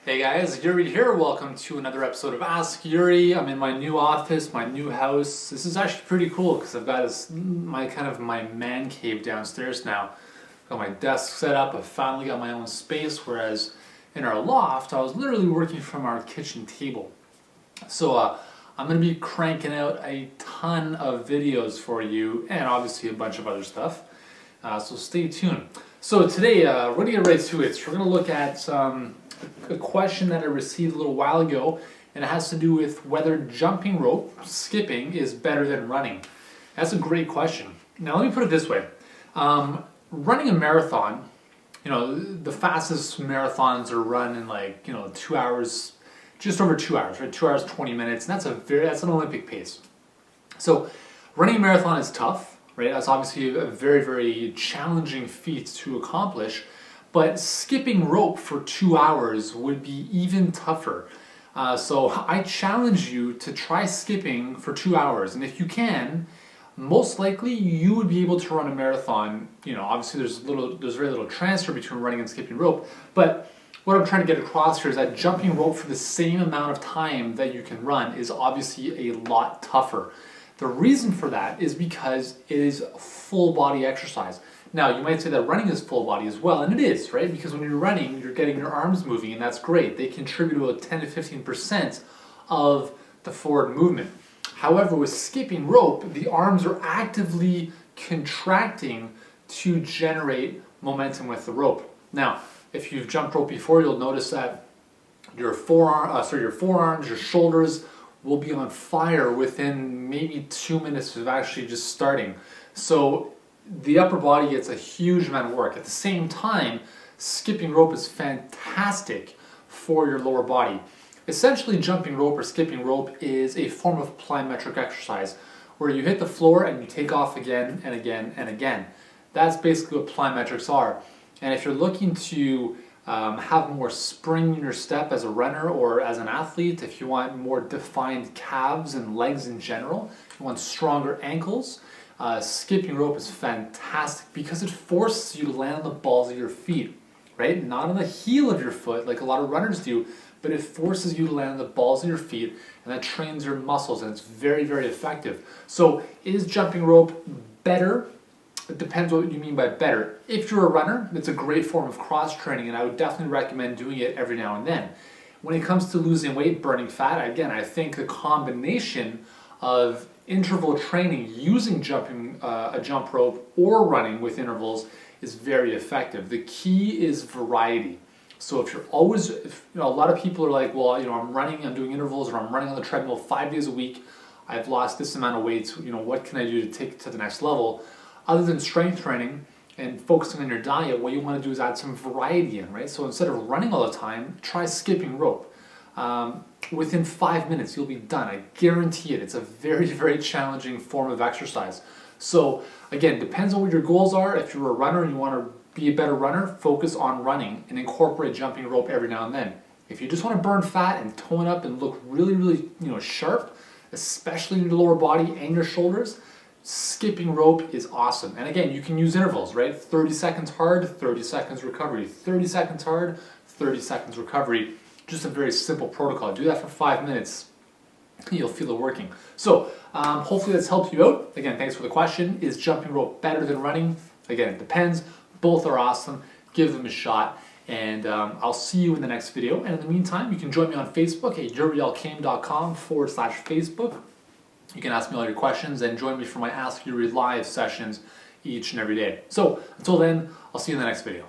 Hey guys, Yuri here. Welcome to another episode of Ask Yuri. I'm in my new office, my new house. This is actually pretty cool because I've got my man cave downstairs now. Got my desk set up. I finally got my own space, whereas in our loft, I was literally working from our kitchen table. So I'm going to be cranking out a ton of videos for you and obviously a bunch of other stuff. So stay tuned. So today, we're going to get right to it. So we're going to look at a question that I received a little while ago, and it has to do with whether jumping rope, skipping, is better than running. That's a great question. Now let me put it this way. Running a marathon, the fastest marathons are run in 2 hours, just over 2 hours, right? 2 hours, 20 minutes, and that's an Olympic pace. So running a marathon is tough, right? That's obviously a very, very challenging feat to accomplish. But skipping rope for 2 hours would be even tougher. So I challenge you to try skipping for 2 hours. And if you can, most likely you would be able to run a marathon. Obviously there's very little transfer between running and skipping rope. But what I'm trying to get across here is that jumping rope for the same amount of time that you can run is obviously a lot tougher. The reason for that is because it is full body exercise. Now, you might say that running is full body as well, and it is, right? Because when you're running, you're getting your arms moving, and that's great. They contribute about 10 to 15% of the forward movement. However, with skipping rope, the arms are actively contracting to generate momentum with the rope. Now, if you've jumped rope before, you'll notice that your forearms, your shoulders will be on fire within maybe 2 minutes of actually just starting. So the upper body gets a huge amount of work. At the same time, skipping rope is fantastic for your lower body. Essentially, jumping rope or skipping rope is a form of plyometric exercise where you hit the floor and you take off again and again and again. That's basically what plyometrics are. And if you're looking to have more spring in your step as a runner or as an athlete, if you want more defined calves and legs in general, you want stronger ankles, skipping rope is fantastic because it forces you to land on the balls of your feet, right? Not on the heel of your foot like a lot of runners do, but it forces you to land on the balls of your feet, and that trains your muscles, and it's very, very effective. So is jumping rope better? It depends what you mean by better. If you're a runner, it's a great form of cross training, and I would definitely recommend doing it every now and then. When it comes to losing weight, burning fat, again, I think the combination of interval training using a jump rope or running with intervals is very effective. The key is variety. So if you're always, a lot of people are like, well, I'm running, I'm doing intervals, or I'm running on the treadmill 5 days a week. I've lost this amount of weight. What can I do to take it to the next level? Other than strength training and focusing on your diet, what you want to do is add some variety in, right? So instead of running all the time, try skipping rope. Within 5 minutes, you'll be done. I guarantee it. It's a very, very challenging form of exercise. So again, depends on what your goals are. If you're a runner and you want to be a better runner, focus on running and incorporate jumping rope every now and then. If you just want to burn fat and tone up and look really, really, sharp, especially in your lower body and your shoulders, skipping rope is awesome. And again, you can use intervals, right? 30 seconds hard, 30 seconds recovery. 30 seconds hard, 30 seconds recovery. Just a very simple protocol. Do that for 5 minutes. You'll feel it working. So hopefully that's helped you out. Again, thanks for the question. Is jumping rope better than running? Again, it depends. Both are awesome. Give them a shot. And I'll see you in the next video. And in the meantime, you can join me on Facebook at yurielkaim.com/Facebook. You can ask me all your questions and join me for my Ask Yuri live sessions each and every day. So until then, I'll see you in the next video.